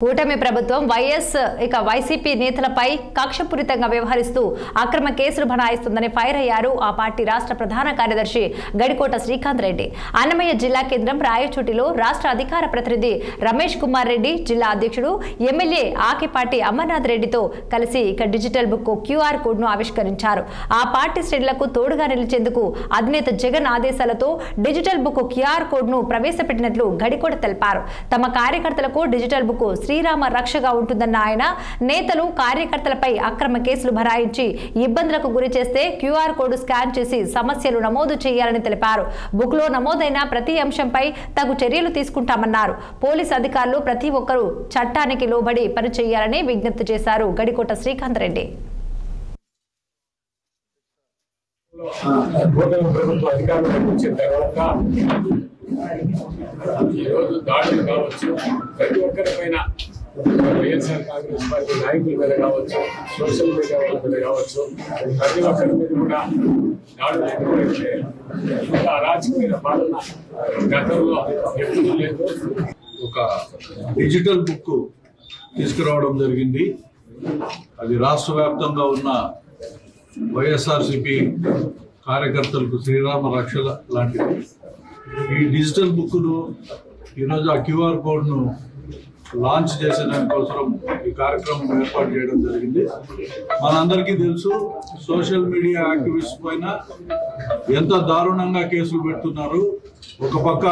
కూటమి ప్రభుత్వం వైసీపీ నేతలపై కక్షపూరితంగా వ్యవహరిస్తూ అక్రమ కేసులు బనాయిస్తుందని ఫైర్ అయ్యారు ఆ పార్టీ రాష్ట్ర ప్రధాన కార్యదర్శి గడికోట శ్రీకాంత్ రెడ్డి. అన్నమయ్య జిల్లా కేంద్రం రాయచోటిలో రాష్ట్ర అధికార ప్రతినిధి రమేష్ కుమార్ రెడ్డి, జిల్లా అధ్యక్షుడు ఎమ్మెల్యే ఆకిపాటి అమర్నాథ్ రెడ్డితో కలిసి డిజిటల్ బుక్ క్యూఆర్ కోడ్ ను ఆవిష్కరించారు. ఆ పార్టీ శ్రేణులకు తోడుగా నిలిచేందుకు అధినేత జగన్ ఆదేశాలతో డిజిటల్ బుక్ క్యూఆర్ కోడ్ ను ప్రవేశపెట్టినట్లు గడికోట తెలిపారు. తమ కార్యకర్తలకు డిజిటల్ బుక్ శ్రీరామ రక్షగా ఉంటుందన్న ఆయన, నేతలు కార్యకర్తలపై అక్రమ కేసులు భరాయించి ఇబ్బందులకు గురి చేస్తే క్యూఆర్ కోడ్ స్కాన్ చేసి సమస్యలు నమోదు చేయాలని తెలిపారు. బుక్ లో నమోదైన ప్రతి అంశంపై తగు చర్యలు తీసుకుంటామన్నారు. పోలీసు అధికారులు ప్రతి ఒక్కరూ చట్టానికి లోబడి పనిచేయాలని విజ్ఞప్తి చేశారు గడికోట శ్రీకాంత్ రెడ్డి. ఈరోజు దాడులు కావచ్చు, ప్రతి ఒక్కరిపైన వైఎస్ఆర్ కాంగ్రెస్ పార్టీ నాయకుల మీద కావచ్చు, సోషల్ మీడియా వాళ్ళ మీద కావచ్చు, ప్రతి ఒక్కరి మీద కూడా దాడులు ఎక్కువైతే ఇంకా అరాచకమైన పాలన గతంలో ఎప్పుడూ లేదు. ఒక డిజిటల్ బుక్ తీసుకురావడం జరిగింది. అది రాష్ట్ర వ్యాప్తంగా ఉన్న వైఎస్ఆర్సిపి కార్యకర్తలకు శ్రీరామ రక్ష లాంటిది. ఈ డిజిటల్ బుక్ను ఈరోజు ఆ క్యూఆర్ కోడ్ను లాంచ్ చేసేదానికోసం ఈ కార్యక్రమం ఏర్పాటు చేయడం జరిగింది. మనందరికీ తెలుసు, సోషల్ మీడియా యాక్టివిస్ట్ పైన ఎంత దారుణంగా కేసులు పెడుతున్నారు. ఒక పక్క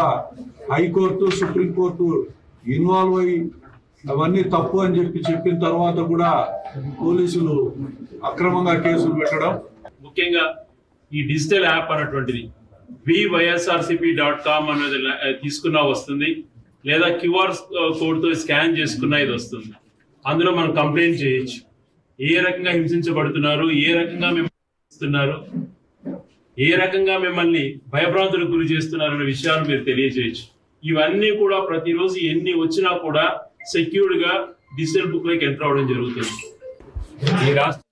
హైకోర్టు, సుప్రీంకోర్టు ఇన్వాల్వ్ అయ్యి అవన్నీ తప్పు అని చెప్పిన తర్వాత కూడా పోలీసులు అక్రమంగా కేసులు పెట్టడం. ముఖ్యంగా ఈ డిజిటల్ యాప్ అన్నటువంటిది vyrsrcp.com అనేది తీసుకున్నా వస్తుంది, లేదా క్యూఆర్ కోడ్తో స్కాన్ చేసుకున్నా ఇది వస్తుంది. అందులో మనం కంప్లైంట్ చేయొచ్చు. ఏ రకంగా హింసించబడుతున్నారు, ఏ రకంగా మిమ్మల్ని ఏ రకంగా మిమ్మల్ని భయభ్రాంతులకు గురి చేస్తున్నారు అనే విషయాలు మీరు తెలియజేయచ్చు. ఇవన్నీ కూడా ప్రతిరోజు ఎన్ని వచ్చినా కూడా సెక్యూర్డ్ గా డిజిటల్ బుక్ లోకి ఎంటర్ అవడం జరుగుతుంది. ఈ రాష్ట్ర